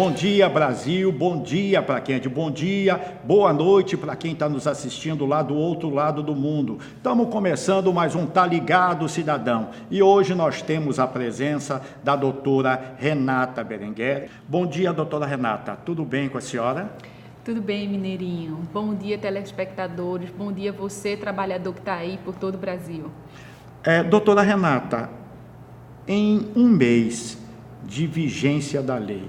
Bom dia, Brasil, bom dia para quem é de bom dia, boa noite para quem está nos assistindo lá do outro lado do mundo. Estamos começando mais um Tá Ligado, Cidadão, e hoje nós temos a presença da doutora Renata Berenguer. Bom dia, doutora Renata, tudo bem com a senhora? Tudo bem, Mineirinho. Bom dia, telespectadores, bom dia você, trabalhador que está aí por todo o Brasil. Doutora Renata, em um mês de vigência da lei,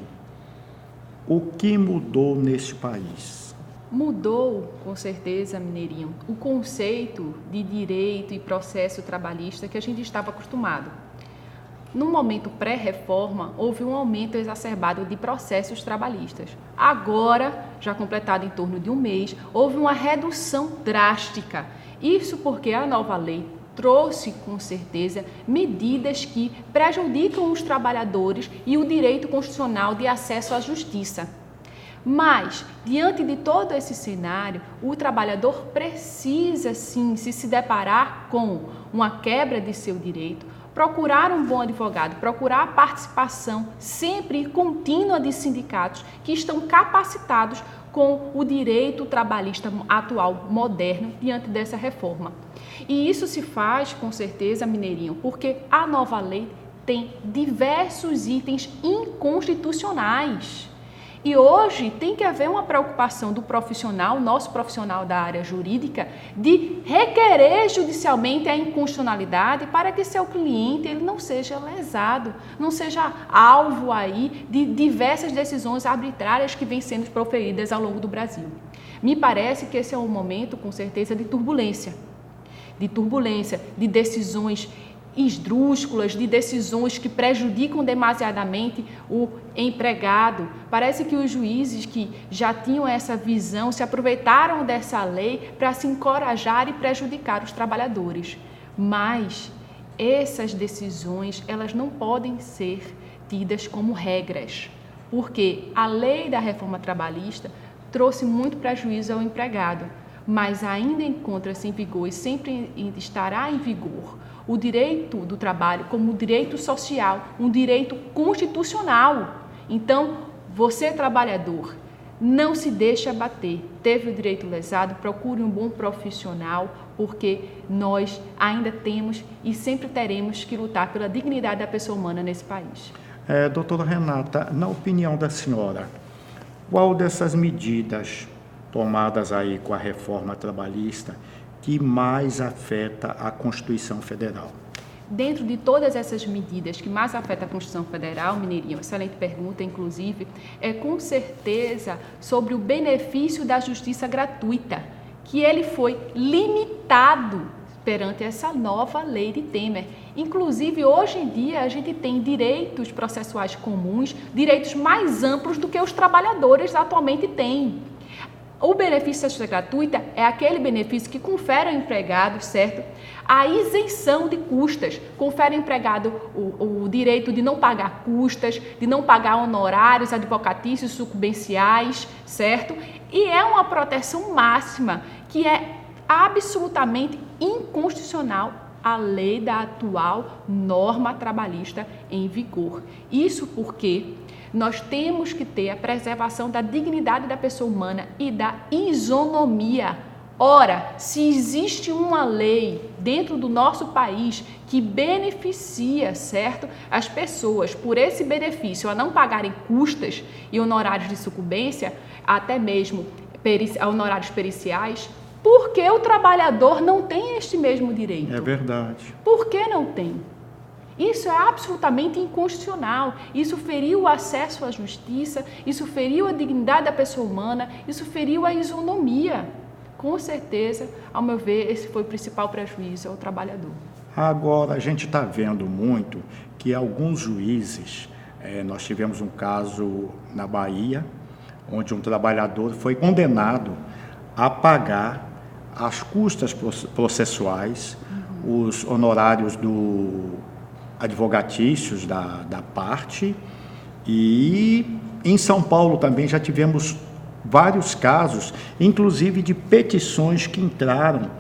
o que mudou neste país? Mudou, com certeza, Mineirinho, o conceito de direito e processo trabalhista que a gente estava acostumado. No momento pré-reforma, houve um aumento exacerbado de processos trabalhistas. Agora, já completado em torno de um mês, houve uma redução drástica. Isso porque a nova lei trouxe, com certeza, medidas que prejudicam os trabalhadores e o direito constitucional de acesso à justiça. Mas, diante de todo esse cenário, o trabalhador precisa, sim, se deparar com uma quebra de seu direito, procurar um bom advogado, procurar a participação sempre contínua de sindicatos que estão capacitados com o direito trabalhista atual, moderno, diante dessa reforma. E isso se faz, com certeza, Mineirinho, porque a nova lei tem diversos itens inconstitucionais. E hoje tem que haver uma preocupação do profissional, nosso profissional da área jurídica, de requerer judicialmente a inconstitucionalidade para que seu cliente ele não seja lesado, não seja alvo aí de diversas decisões arbitrárias que vêm sendo proferidas ao longo do Brasil. Me parece que esse é um momento, com certeza, de turbulência, de decisões esdrúxulas, de decisões que prejudicam demasiadamente o empregado. Parece que os juízes que já tinham essa visão se aproveitaram dessa lei para se encorajar e prejudicar os trabalhadores. Mas essas decisões, elas não podem ser tidas como regras, porque a lei da reforma trabalhista trouxe muito prejuízo ao empregado, mas ainda encontra-se em vigor e sempre estará em vigor o direito do trabalho como direito social, um direito constitucional. Então, você, trabalhador, não se deixe abater. Teve o direito lesado, procure um bom profissional, porque nós ainda temos e sempre teremos que lutar pela dignidade da pessoa humana nesse país. Doutora Renata, na opinião da senhora, qual dessas medidas tomadas aí com a reforma trabalhista que mais afeta a Constituição Federal? Dentro de todas essas medidas que mais afetam a Constituição Federal, Mineirinho, excelente pergunta, inclusive, é com certeza sobre o benefício da justiça gratuita, que ele foi limitado perante essa nova lei de Temer. Inclusive, hoje em dia, a gente tem direitos processuais comuns, direitos mais amplos do que os trabalhadores atualmente têm. O benefício da justiça gratuita é aquele benefício que confere ao empregado, certo? A isenção de custas, confere ao empregado o direito de não pagar custas, de não pagar honorários advocatícios, sucumbenciais, certo? E é uma proteção máxima que é absolutamente inconstitucional a lei da atual norma trabalhista em vigor. Isso porque nós temos que ter a preservação da dignidade da pessoa humana e da isonomia. Ora, se existe uma lei dentro do nosso país que beneficia, certo, as pessoas por esse benefício a não pagarem custas e honorários de sucumbência, até mesmo honorários periciais, por que o trabalhador não tem este mesmo direito? É verdade. Por que não tem? Isso é absolutamente inconstitucional, isso feriu o acesso à justiça, isso feriu a dignidade da pessoa humana, isso feriu a isonomia. Com certeza, ao meu ver, esse foi o principal prejuízo ao trabalhador. Agora, a gente está vendo muito que alguns juízes, nós tivemos um caso na Bahia, onde um trabalhador foi condenado a pagar as custas processuais, os honorários advogatícios da parte, e em São Paulo também já tivemos vários casos, inclusive de petições que entraram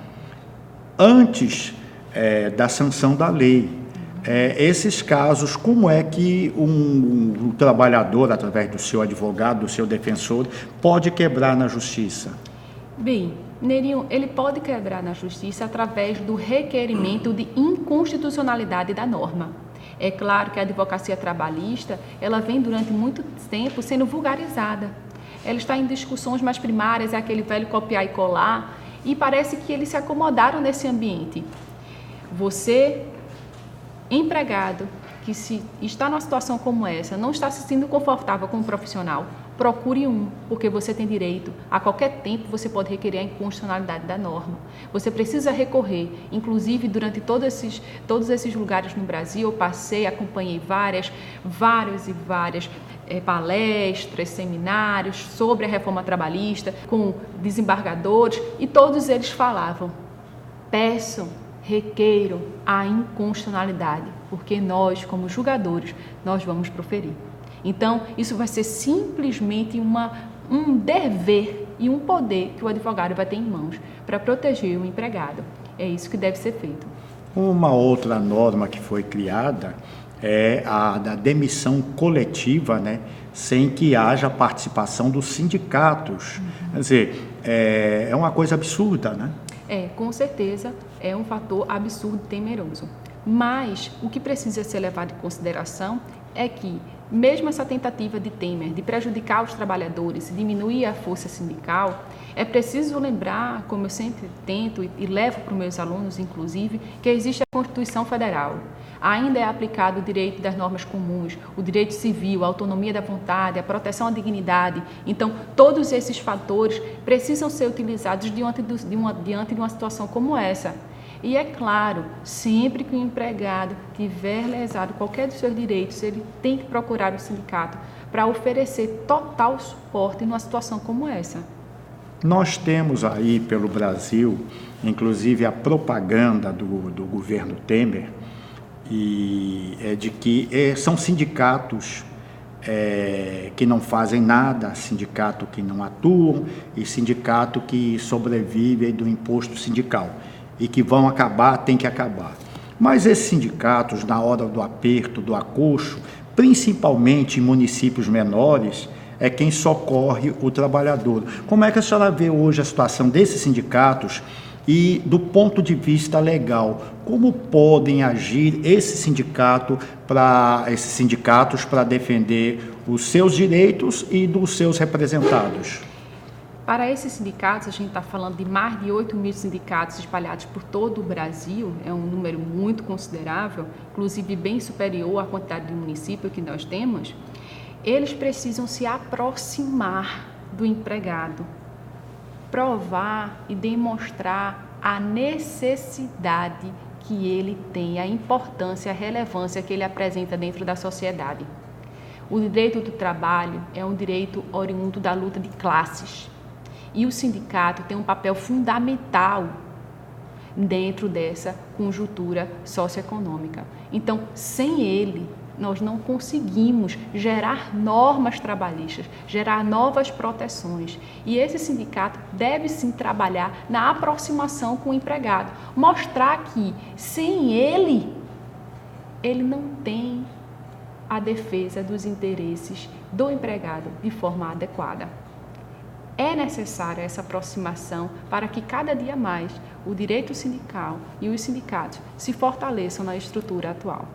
antes da sanção da lei. Esses casos, como é que um trabalhador, através do seu advogado, do seu defensor, pode quebrar na justiça? Bem, Nerinho, ele pode quebrar na justiça através do requerimento de inconstitucionalidade da norma. É claro que a advocacia trabalhista, ela vem durante muito tempo sendo vulgarizada. Ela está em discussões mais primárias, é aquele velho copiar e colar, e parece que eles se acomodaram nesse ambiente. Você, empregado, que se está numa situação como essa, não está se sentindo confortável com um profissional, procure porque você tem direito. A qualquer tempo você pode requerer a inconstitucionalidade da norma. Você precisa recorrer, inclusive durante todos esses lugares no Brasil, eu passei, acompanhei várias palestras, seminários sobre a reforma trabalhista, com desembargadores, e todos eles falavam: peçam, requeiram a inconstitucionalidade, porque nós, como julgadores, nós vamos proferir. Então, isso vai ser simplesmente um dever e um poder que o advogado vai ter em mãos para proteger o empregado. É isso que deve ser feito. Uma outra norma que foi criada é a da demissão coletiva, né, sem que haja participação dos sindicatos. Quer dizer, é uma coisa absurda, né? Com certeza, é um fator absurdo e temeroso. Mas o que precisa ser levado em consideração é que, mesmo essa tentativa de Temer de prejudicar os trabalhadores e diminuir a força sindical, é preciso lembrar, como eu sempre tento e levo para os meus alunos, inclusive, que existe a Constituição Federal. Ainda é aplicado o direito das normas comuns, o direito civil, a autonomia da vontade, a proteção à dignidade. Então, todos esses fatores precisam ser utilizados diante de uma situação como essa. E é claro, sempre que o empregado tiver lesado qualquer dos seus direitos, ele tem que procurar o sindicato para oferecer total suporte numa situação como essa. Nós temos aí pelo Brasil, inclusive a propaganda do governo Temer, e de que são sindicatos que não fazem nada, sindicato que não atuam e sindicato que sobrevive do imposto sindical e que vão acabar, tem que acabar. Mas esses sindicatos, na hora do aperto, do acocho, principalmente em municípios menores, é quem socorre o trabalhador. Como é que a senhora vê hoje a situação desses sindicatos e, do ponto de vista legal, como podem agir esses sindicatos para defender os seus direitos e dos seus representados? Para esses sindicatos, a gente está falando de mais de 8 mil sindicatos espalhados por todo o Brasil, é um número muito considerável, inclusive bem superior à quantidade de municípios que nós temos. Eles precisam se aproximar do empregado, provar e demonstrar a necessidade que ele tem, a importância, a relevância que ele apresenta dentro da sociedade. O direito do trabalho é um direito oriundo da luta de classes. E o sindicato tem um papel fundamental dentro dessa conjuntura socioeconômica. Então, sem ele, nós não conseguimos gerar normas trabalhistas, gerar novas proteções. E esse sindicato deve sim trabalhar na aproximação com o empregado, mostrar que sem ele não tem a defesa dos interesses do empregado de forma adequada. É necessária essa aproximação para que cada dia mais o direito sindical e os sindicatos se fortaleçam na estrutura atual.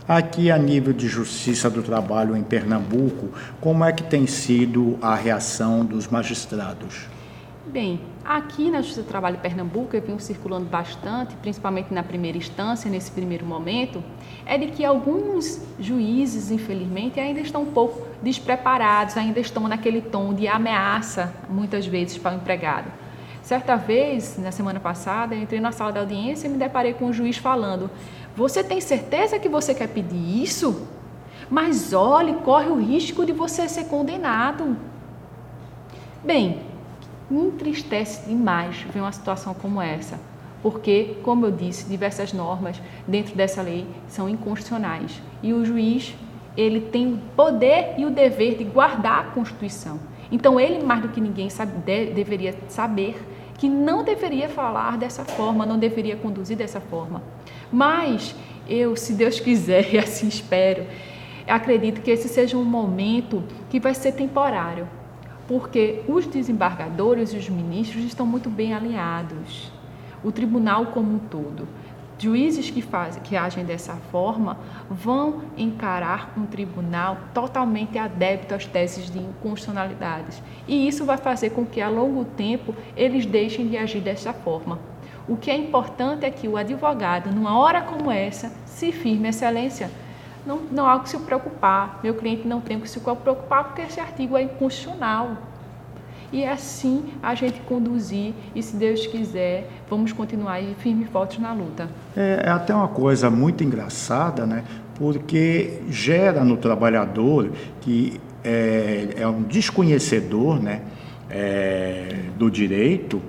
Aqui, a nível de Justiça do Trabalho em Pernambuco, como é que tem sido a reação dos magistrados? Bem, aqui na Justiça do Trabalho em Pernambuco, eu venho circulando bastante, principalmente na primeira instância, nesse primeiro momento, é de que alguns juízes, infelizmente, ainda estão um pouco despreparados, ainda estão naquele tom de ameaça, muitas vezes, para o empregado. Certa vez, na semana passada, eu entrei na sala da audiência e me deparei com um juiz falando: "Você tem certeza que você quer pedir isso? Mas olhe, corre o risco de você ser condenado." Bem, me entristece demais ver uma situação como essa, porque, como eu disse, diversas normas dentro dessa lei são inconstitucionais e o juiz, ele tem o poder e o dever de guardar a Constituição. Então, ele, mais do que ninguém, deveria saber que não deveria falar dessa forma, não deveria conduzir dessa forma. Mas Eu, se Deus quiser, e assim espero, acredito que esse seja um momento que vai ser temporário, porque os desembargadores e os ministros estão muito bem alinhados, o tribunal como um todo. Juízes que agem dessa forma vão encarar um tribunal totalmente adepto às teses de inconstitucionalidades. E isso vai fazer com que, a longo tempo, eles deixem de agir dessa forma. O que é importante é que o advogado, numa hora como essa, se firme, excelência. Não há o que se preocupar. Meu cliente não tem o que se preocupar porque esse artigo é inconstitucional. E assim a gente conduzir, e se Deus quiser, vamos continuar aí firmes e fortes na luta. É até uma coisa muito engraçada, né? Porque gera no trabalhador que é um desconhecedor, né? Do direito,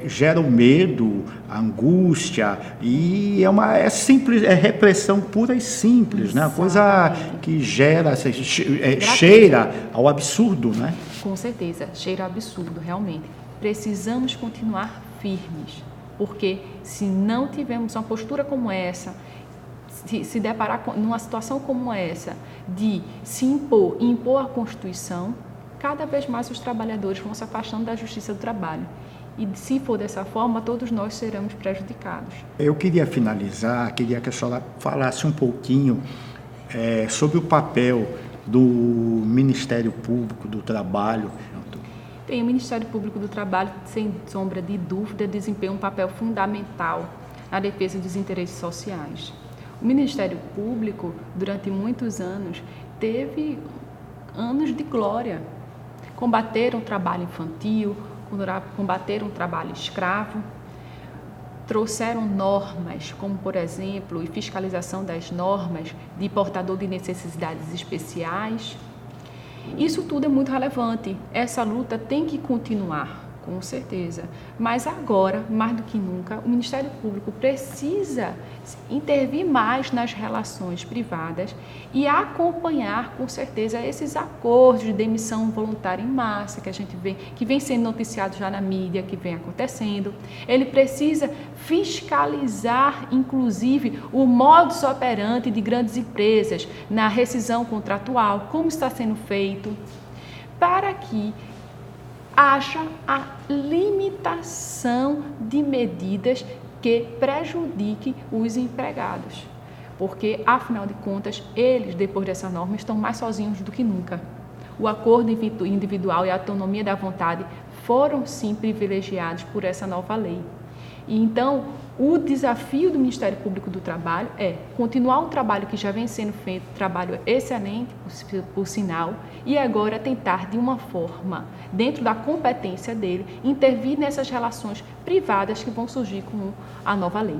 gera o medo, a angústia, e é simples, é repressão pura e simples, né? Uma coisa que gera, cheira ao absurdo, né? Com certeza, cheira absurdo, realmente. Precisamos continuar firmes, porque se não tivermos uma postura como essa, se deparar numa situação como essa, de se impor a Constituição, cada vez mais os trabalhadores vão se afastando da justiça do trabalho. E se for dessa forma, todos nós seremos prejudicados. Eu queria finalizar, queria que a senhora falasse um pouquinho sobre o papel do Ministério Público do Trabalho. Bem, o Ministério Público do Trabalho, sem sombra de dúvida, desempenha um papel fundamental na defesa dos interesses sociais. O Ministério Público, durante muitos anos, teve anos de glória. Combateram o trabalho infantil, combateram o trabalho escravo, trouxeram normas, como, por exemplo, a fiscalização das normas de portador de necessidades especiais. Isso tudo é muito relevante. Essa luta tem que continuar, com certeza. Mas agora, mais do que nunca, o Ministério Público precisa intervir mais nas relações privadas e acompanhar, com certeza, esses acordos de demissão voluntária em massa que a gente vê, que vem sendo noticiado já na mídia, que vem acontecendo. Ele precisa fiscalizar, inclusive, o modus operandi de grandes empresas na rescisão contratual, como está sendo feito, para que haja a limitação de medidas que prejudiquem os empregados. Porque, afinal de contas, eles, depois dessa norma, estão mais sozinhos do que nunca. O acordo individual e a autonomia da vontade foram, sim, privilegiados por essa nova lei. E, então, o desafio do Ministério Público do Trabalho é continuar um trabalho que já vem sendo feito, trabalho excelente, por sinal, e agora tentar, de uma forma, dentro da competência dele, intervir nessas relações privadas que vão surgir com a nova lei.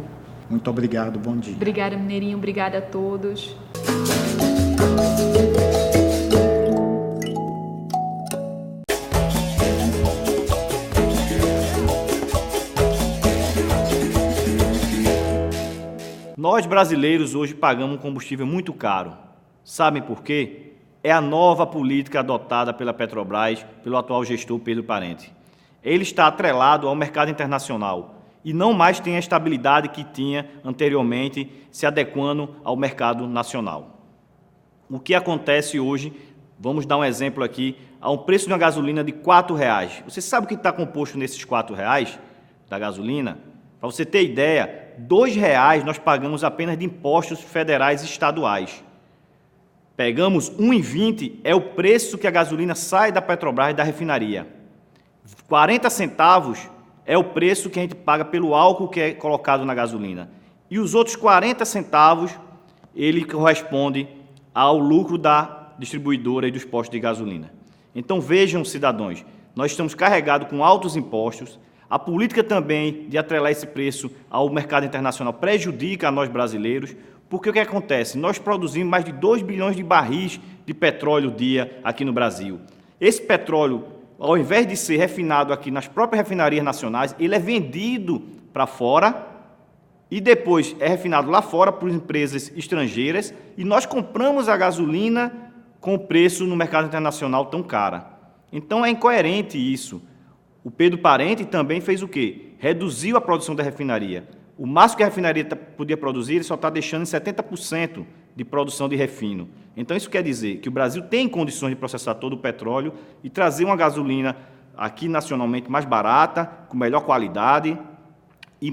Muito obrigado, bom dia. Obrigada, Mineirinho, obrigada a todos. Nós brasileiros hoje pagamos um combustível muito caro. Sabem por quê? É a nova política adotada pela Petrobras, pelo atual gestor Pedro Parente. Ele está atrelado ao mercado internacional e não mais tem a estabilidade que tinha anteriormente, se adequando ao mercado nacional. O que acontece hoje, vamos dar um exemplo aqui, a um preço de uma gasolina de R$ 4,00. Você sabe o que está composto nesses R$ 4,00 da gasolina? Para você ter ideia, R$ 2,00 nós pagamos apenas de impostos federais e estaduais. Pegamos R$ 1,20 é o preço que a gasolina sai da Petrobras e da refinaria. 40 centavos é o preço que a gente paga pelo álcool que é colocado na gasolina. E os outros 40 centavos, ele corresponde ao lucro da distribuidora e dos postos de gasolina. Então vejam, cidadãos, nós estamos carregados com altos impostos. A política também de atrelar esse preço ao mercado internacional prejudica a nós brasileiros, porque o que acontece? Nós produzimos mais de 2 bilhões de barris de petróleo dia aqui no Brasil. Esse petróleo, ao invés de ser refinado aqui nas próprias refinarias nacionais, ele é vendido para fora e depois é refinado lá fora por empresas estrangeiras e nós compramos a gasolina com o preço no mercado internacional tão cara. Então é incoerente isso. O Pedro Parente também fez o quê? Reduziu a produção da refinaria. O máximo que a refinaria podia produzir, ele só está deixando em 70% de produção de refino. Então, isso quer dizer que o Brasil tem condições de processar todo o petróleo e trazer uma gasolina aqui nacionalmente mais barata, com melhor qualidade e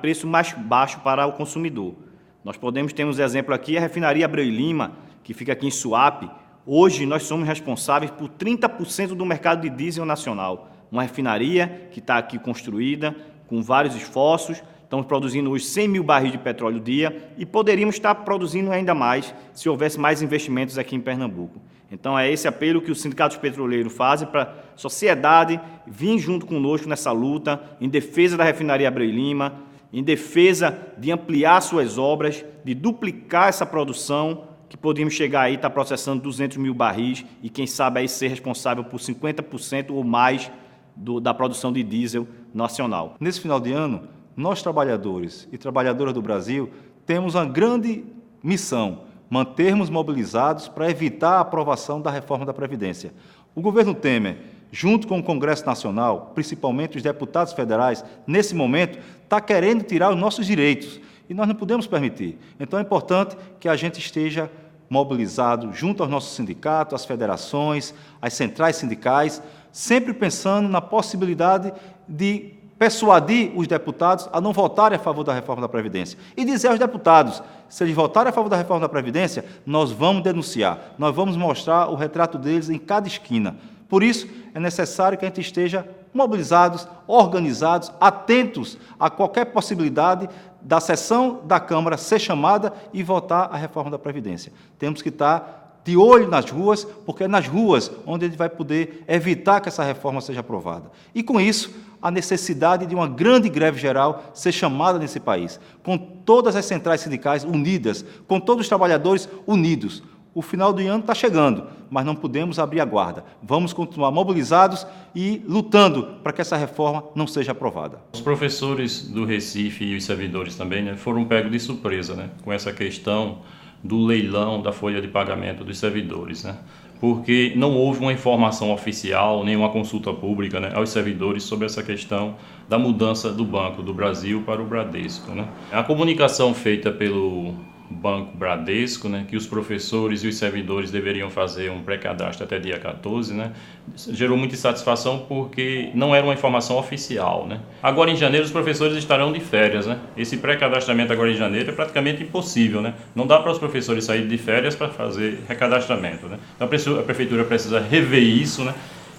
preço mais baixo para o consumidor. Nós temos exemplo aqui, a refinaria Abreu e Lima, que fica aqui em Suape. Hoje, nós somos responsáveis por 30% do mercado de diesel nacional. Uma refinaria que está aqui construída, com vários esforços. Estamos produzindo hoje 100 mil barris de petróleo dia e poderíamos estar produzindo ainda mais se houvesse mais investimentos aqui em Pernambuco. Então, é esse apelo que os sindicatos petroleiros fazem para a sociedade vir junto conosco nessa luta em defesa da refinaria Abreu e Lima, em defesa de ampliar suas obras, de duplicar essa produção, que podíamos chegar aí, estar processando 200 mil barris e, quem sabe, aí ser responsável por 50% ou mais da produção de diesel nacional. Nesse final de ano, nós, trabalhadores e trabalhadoras do Brasil, temos uma grande missão: mantermos mobilizados para evitar a aprovação da reforma da Previdência. O governo Temer, junto com o Congresso Nacional, principalmente os deputados federais, nesse momento, está querendo tirar os nossos direitos e nós não podemos permitir. Então, é importante que a gente esteja mobilizado junto aos nossos sindicatos, às federações, às centrais sindicais, sempre pensando na possibilidade de persuadir os deputados a não votarem a favor da reforma da Previdência. E dizer aos deputados, se eles votarem a favor da reforma da Previdência, nós vamos denunciar, nós vamos mostrar o retrato deles em cada esquina. Por isso, é necessário que a gente esteja mobilizados, organizados, atentos a qualquer possibilidade da sessão da Câmara ser chamada e votar a reforma da Previdência. Temos que estar de olho nas ruas, porque é nas ruas onde a gente vai poder evitar que essa reforma seja aprovada. E, com isso, a necessidade de uma grande greve geral ser chamada nesse país, com todas as centrais sindicais unidas, com todos os trabalhadores unidos. O final do ano está chegando, mas não podemos abrir a guarda. Vamos continuar mobilizados e lutando para que essa reforma não seja aprovada. Os professores do Recife e os servidores também, né, foram pegos de surpresa, né, com essa questão do leilão da folha de pagamento dos servidores, né, porque não houve uma informação oficial, nem uma consulta pública, né, aos servidores sobre essa questão da mudança do Banco do Brasil para o Bradesco, né. A comunicação feita pelo Banco Bradesco, né, que os professores e os servidores deveriam fazer um pré-cadastro até dia 14, né, gerou muita insatisfação porque não era uma informação oficial, né. Agora em janeiro os professores estarão de férias, né. Esse pré-cadastramento agora em janeiro é praticamente impossível, né. Não dá para os professores saírem de férias para fazer recadastramento, né. Então a prefeitura precisa rever isso, né,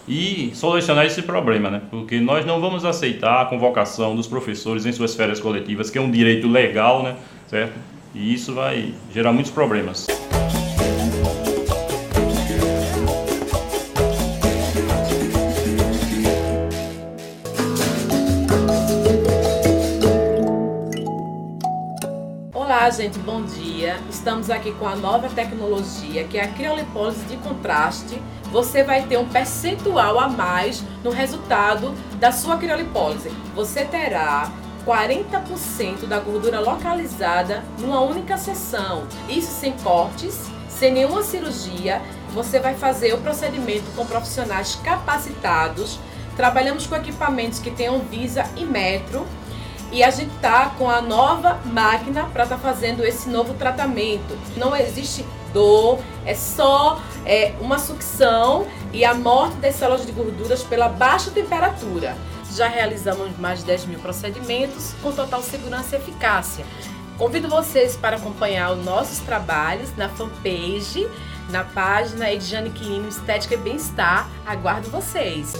e solucionar esse problema, né, porque nós não vamos aceitar a convocação dos professores em suas férias coletivas, que é um direito legal, né, certo? E isso vai gerar muitos problemas. Olá, gente, bom dia. Estamos aqui com a nova tecnologia, que é a criolipólise de contraste. Você vai ter um percentual a mais no resultado da sua criolipólise. Você terá 40% da gordura localizada numa única sessão. Isso sem cortes, sem nenhuma cirurgia. Você vai fazer o procedimento com profissionais capacitados. Trabalhamos com equipamentos que tenham Visa e Metro. E a gente está com a nova máquina para estar fazendo esse novo tratamento. Não existe dor, é só uma sucção e a morte das células de gorduras pela baixa temperatura. Já realizamos mais de 10 mil procedimentos com total segurança e eficácia. Convido vocês para acompanhar os nossos trabalhos na fanpage, na página Edjane Quirino Estética e Bem-Estar. Aguardo vocês!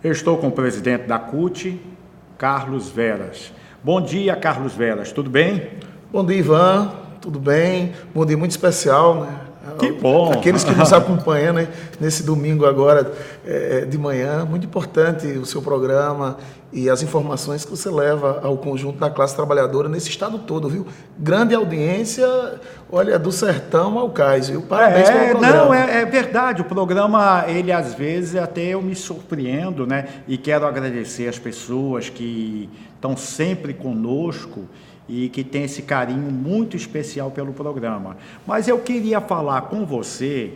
Eu estou com o presidente da CUT, Carlos Veras. Bom dia, Carlos Veras, tudo bem? Bom dia, Ivan, tudo bem? Bom dia muito especial, né? Que bom! Aqueles que nos acompanham, né, nesse domingo agora de manhã, muito importante o seu programa e as informações que você leva ao conjunto da classe trabalhadora nesse estado todo, viu? Grande audiência, olha, do sertão ao cais, viu? Parabéns pelo programa. Não, é verdade, o programa, ele às vezes até eu me surpreendo, né? E quero agradecer as pessoas que estão sempre conosco e que tem esse carinho muito especial pelo programa. Mas eu queria falar com você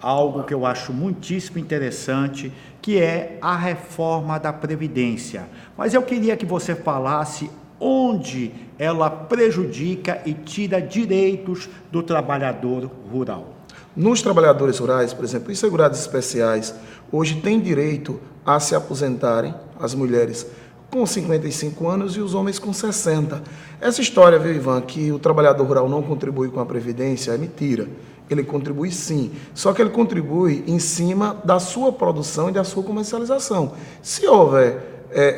algo que eu acho muitíssimo interessante, que é a reforma da Previdência. Mas eu queria que você falasse onde ela prejudica e tira direitos do trabalhador rural. Nos trabalhadores rurais, por exemplo, os segurados especiais, hoje têm direito a se aposentarem, as mulheres com 55 anos e os homens com 60. Essa história, viu, Ivan, que o trabalhador rural não contribui com a Previdência, é mentira. Ele contribui sim, só que ele contribui em cima da sua produção e da sua comercialização. Se houver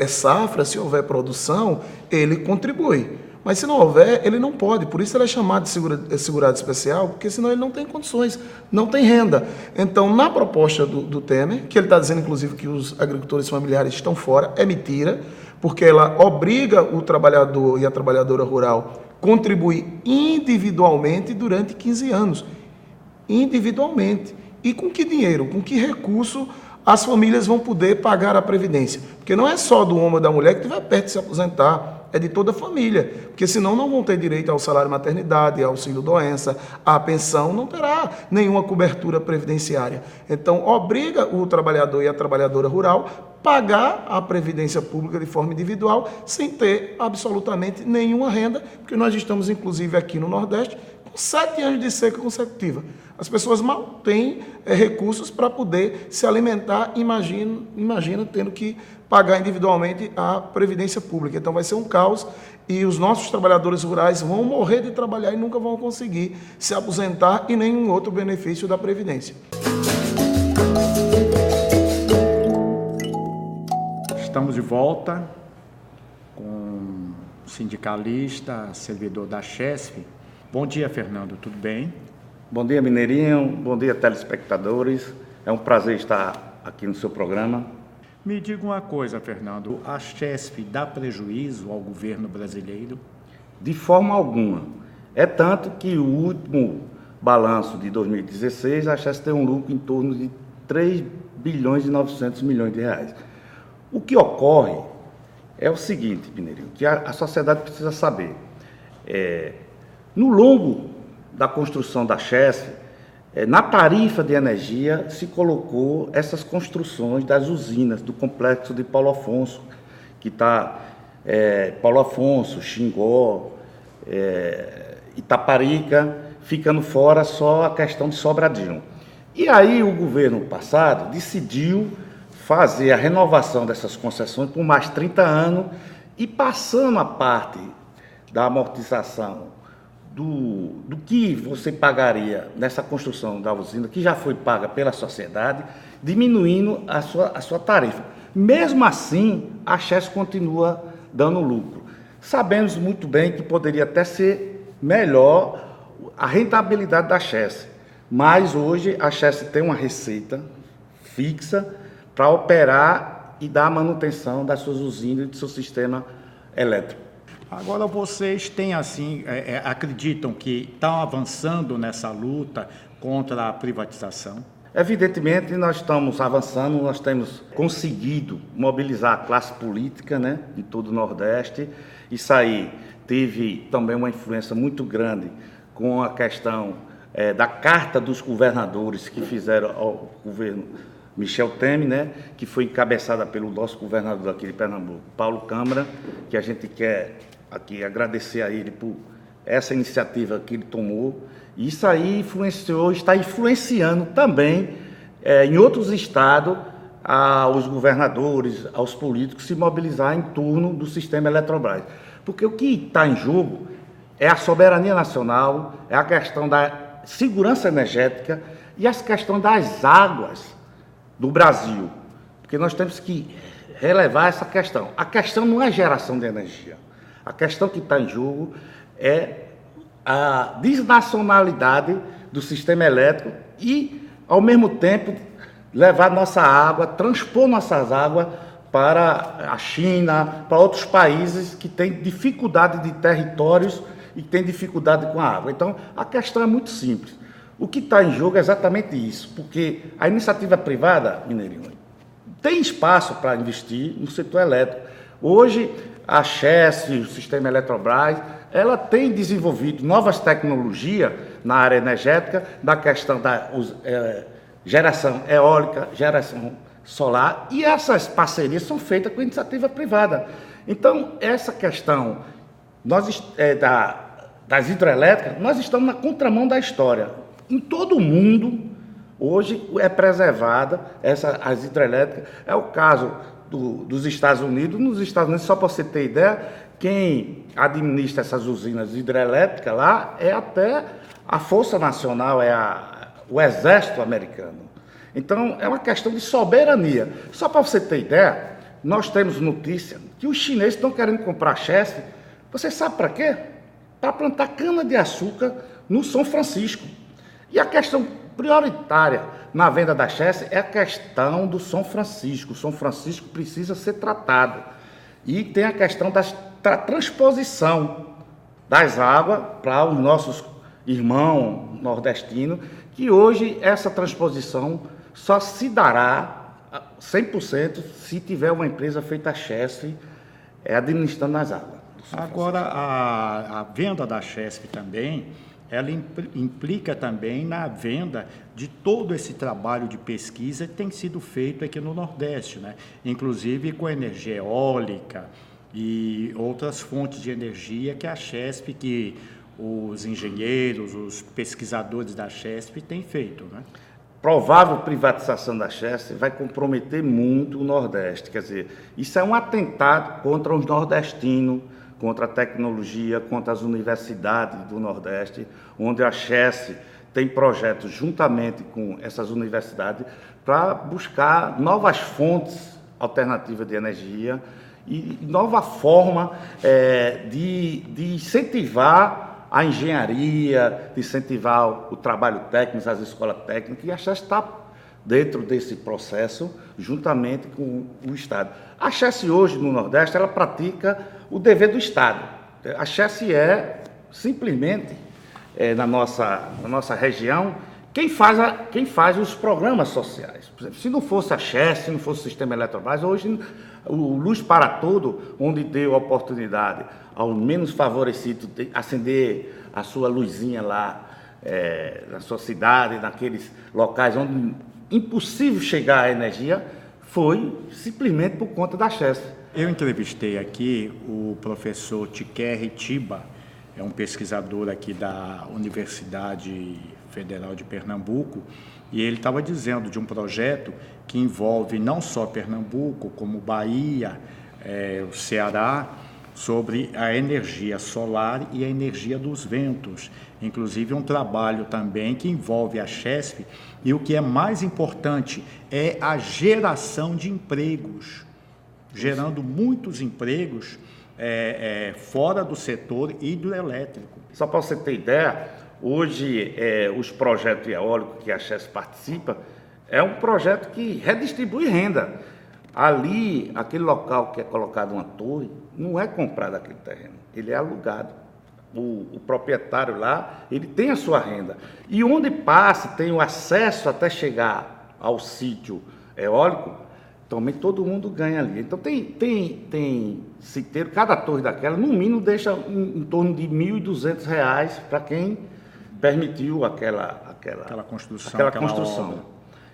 safra, se houver produção, ele contribui. Mas se não houver, ele não pode. Por isso ele é chamado de segurado especial, porque senão ele não tem condições, não tem renda. Então, na proposta do Temer, que ele está dizendo, inclusive, que os agricultores familiares estão fora, é mentira, porque ela obriga o trabalhador e a trabalhadora rural a contribuir individualmente durante 15 anos. Individualmente. E com que dinheiro, com que recurso as famílias vão poder pagar a Previdência? Porque não é só do homem ou da mulher que estiver perto de se aposentar, é de toda a família, porque senão não vão ter direito ao salário maternidade, ao auxílio-doença, à pensão, não terá nenhuma cobertura previdenciária. Então, obriga o trabalhador e a trabalhadora rural a pagar a Previdência Pública de forma individual, sem ter absolutamente nenhuma renda, porque nós estamos, inclusive, aqui no Nordeste, com 7 anos de seca consecutiva. As pessoas mal têm recursos para poder se alimentar, imagina tendo que pagar individualmente a Previdência Pública. Então vai ser um caos e os nossos trabalhadores rurais vão morrer de trabalhar e nunca vão conseguir se aposentar e nenhum outro benefício da Previdência. Estamos de volta com o sindicalista, servidor da Chesf. Bom dia, Fernando, tudo bem? Bom dia, Mineirinho. Bom dia, telespectadores. É um prazer estar aqui no seu programa. Me diga uma coisa, Fernando, a Chesf dá prejuízo ao governo brasileiro? De forma alguma. É tanto que o último balanço de 2016, a Chesf tem um lucro em torno de 3 bilhões e 900 milhões de reais. O que ocorre é o seguinte, Mineirinho, que a sociedade precisa saber. No longo da construção da Chesf, na tarifa de energia se colocou essas construções das usinas do complexo de Paulo Afonso, que está Paulo Afonso, Xingó, Itaparica, ficando fora só a questão de Sobradinho. E aí o governo passado decidiu fazer a renovação dessas concessões por mais 30 anos e passando a parte da amortização do que você pagaria nessa construção da usina, que já foi paga pela sociedade, diminuindo a sua tarifa. Mesmo assim, a Chesf continua dando lucro. Sabemos muito bem que poderia até ser melhor a rentabilidade da Chesf, mas hoje a Chesf tem uma receita fixa para operar e dar manutenção das suas usinas e do seu sistema elétrico. Agora vocês têm acreditam que estão avançando nessa luta contra a privatização? Evidentemente nós estamos avançando, nós temos conseguido mobilizar a classe política, né, de todo o Nordeste. Isso aí teve também uma influência muito grande com a questão da carta dos governadores que fizeram ao governo Michel Temer, né, que foi encabeçada pelo nosso governador aqui de Pernambuco, Paulo Câmara, que a gente quer aqui agradecer a ele por essa iniciativa que ele tomou. E isso aí está influenciando também em outros estados aos governadores, aos políticos se mobilizar em torno do sistema Eletrobras. Porque o que está em jogo é a soberania nacional, é a questão da segurança energética e as questões das águas do Brasil. Porque nós temos que relevar essa questão. A questão não é geração de energia. A questão que está em jogo é a desnacionalidade do sistema elétrico e, ao mesmo tempo, levar nossa água, transpor nossas águas para a China, para outros países que têm dificuldade de territórios e que têm dificuldade com a água. Então, a questão é muito simples. O que está em jogo é exatamente isso, porque a iniciativa privada, Mineirinho, tem espaço para investir no setor elétrico. Hoje, a Chesf, o sistema Eletrobras, ela tem desenvolvido novas tecnologias na área energética, na questão geração eólica, geração solar, e essas parcerias são feitas com iniciativa privada. Então, essa questão das hidrelétricas, nós estamos na contramão da história. Em todo o mundo, hoje, é preservada as hidrelétricas. É o caso dos Estados Unidos. Nos Estados Unidos, só para você ter ideia, quem administra essas usinas hidrelétricas lá é até a Força Nacional, o Exército Americano. Então, é uma questão de soberania. Só para você ter ideia, nós temos notícia que os chineses estão querendo comprar Chesf. Você sabe para quê? Para plantar cana-de-açúcar no São Francisco. E a questão prioritária na venda da Chesf é a questão do São Francisco. O São Francisco precisa ser tratado. E tem a questão da transposição das águas para os nossos irmãos nordestinos, que hoje essa transposição só se dará 100% se tiver uma empresa feita a Chesf administrando as águas. Agora, a venda da Chesf também, ela implica também na venda de todo esse trabalho de pesquisa que tem sido feito aqui no Nordeste, né? Inclusive com energia eólica e outras fontes de energia que a Chesf, que os engenheiros, os pesquisadores da Chesf têm feito, né? Provável privatização da Chesf vai comprometer muito o Nordeste. Quer dizer, isso é um atentado contra os nordestinos, contra a tecnologia, contra as universidades do Nordeste, onde a Chesf tem projetos juntamente com essas universidades para buscar novas fontes alternativas de energia e nova forma de incentivar a engenharia, de incentivar o trabalho técnico, as escolas técnicas, e a Chesf está dentro desse processo, juntamente com o Estado. A Chesf hoje, no Nordeste, ela pratica o dever do Estado. A Chesf é, simplesmente, na nossa região, quem faz os programas sociais. Por exemplo, se não fosse a Chesf, se não fosse o sistema Eletrobras, hoje o Luz para Todo, onde deu a oportunidade ao menos favorecido de acender a sua luzinha lá na sua cidade, naqueles locais onde impossível chegar a energia, foi simplesmente por conta da Chesf. Eu entrevistei aqui o professor Tiquerre Tiba, é um pesquisador aqui da Universidade Federal de Pernambuco, e ele estava dizendo de um projeto que envolve não só Pernambuco, como Bahia, o Ceará, sobre a energia solar e a energia dos ventos. Inclusive um trabalho também que envolve a Chesf, e o que é mais importante é a geração de empregos, gerando muitos empregos fora do setor hidroelétrico. Só para você ter ideia, hoje os projetos eólicos que a Chesf participa é um projeto que redistribui renda. Ali, aquele local que é colocado uma torre, não é comprado aquele terreno, ele é alugado. O proprietário lá, ele tem a sua renda. E onde passa, tem o acesso até chegar ao sítio eólico, também todo mundo ganha ali. Então tem citeiro, cada torre daquela, no mínimo, deixa em torno de R$ 1.200 para quem permitiu aquela construção. Obra.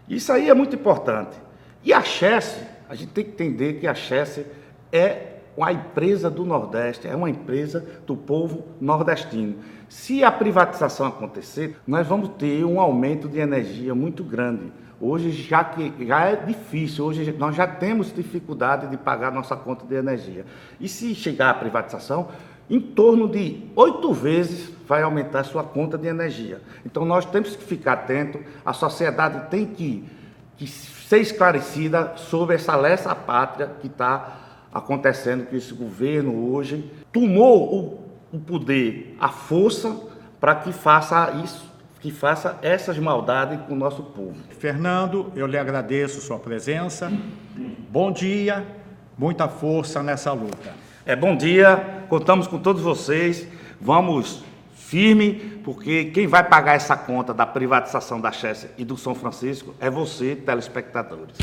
Isso aí é muito importante. E a Chesf, a gente tem que entender que a Chesf é uma empresa do Nordeste, é uma empresa do povo nordestino. Se a privatização acontecer, nós vamos ter um aumento de energia muito grande. Hoje já é difícil, hoje nós já temos dificuldade de pagar nossa conta de energia. E se chegar a privatização, em torno de 8 vezes vai aumentar a sua conta de energia. Então nós temos que ficar atento, a sociedade tem que ser esclarecida sobre essa lesa pátria que está acontecendo, que esse governo hoje tomou o poder, a força, para que faça isso, que faça essas maldades com o nosso povo. Fernando, eu lhe agradeço sua presença. Bom dia, muita força nessa luta. Bom dia, contamos com todos vocês, vamos firme, porque quem vai pagar essa conta da privatização da Chesf e do São Francisco é você, telespectadores.